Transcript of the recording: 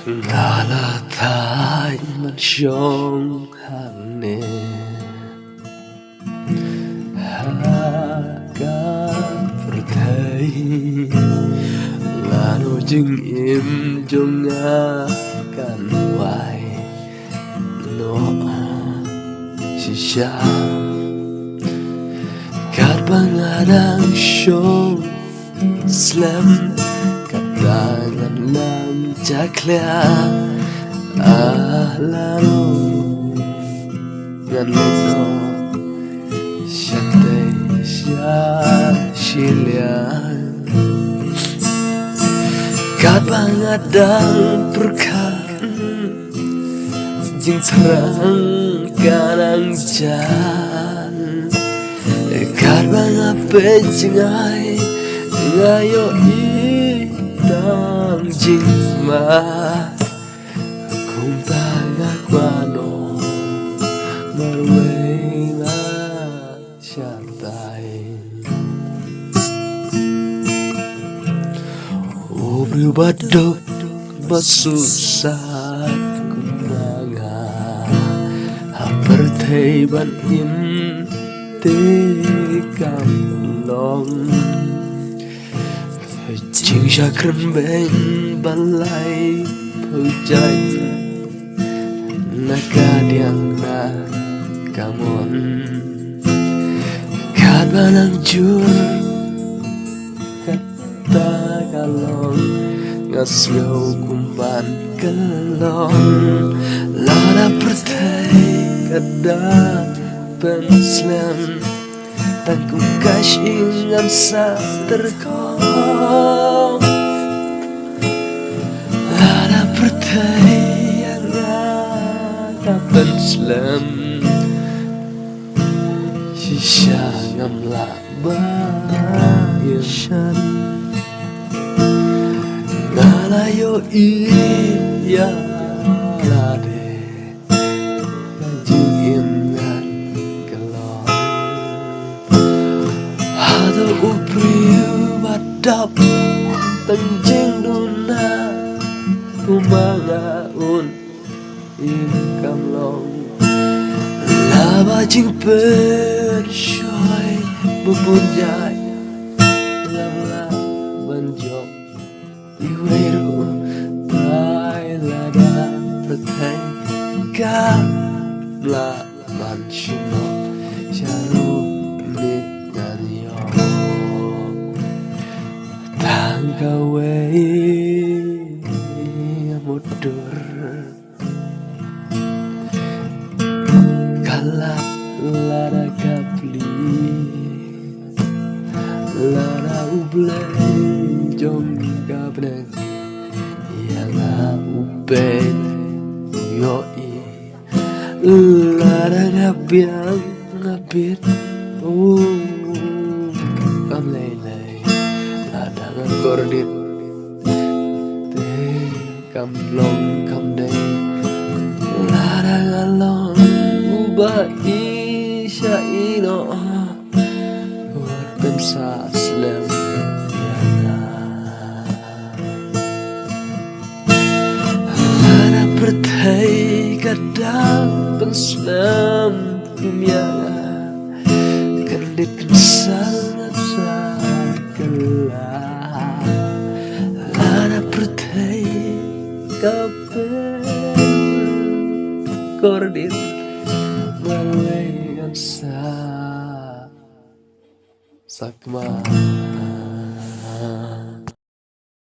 Ngalatay man siyang hangin Hagapurtay Lano jeng im jong akan wai No sisya Kat pangarang siyang Islam Katangan lang jaklia Ahlaro Nganlino Syatay siya silya Kat pangadang perkan Jing terang kanang jan Kat pangape jengai Ngayo itang jingma Kung tagakwano Marway na siyatay Ubri badok masusat kumanga Hapertay ban inti kamlong Jing syakren beng balai pujai Nakadiang na kamon Kabanang jur Kata kalong Ngasyo kumpan kelong Lada pertai kada penslam Tangkung kasih ngamsa terkong Lada pertanyaan kapan selam Sisa ngamla bayan Ngalayo iya lade Upriu badap Tenjing duna Kumangaun Inkam long Laba jing persyoy Bubunjay Lamla banjok Iweru Tai lada Pertai Kamla mansyino Syaru Gawe mudur Kalap lara kapli Lara ublay jom gabreng Yang uben yoi Lara ngabiang ngabit Kamlay Kordit Te kamlong kamday Larang along Ubah isya ino Buat pensa slam Lara pertai kadang penslam Kumyana Kandit kensal Kapan kordit Malay sa Sakma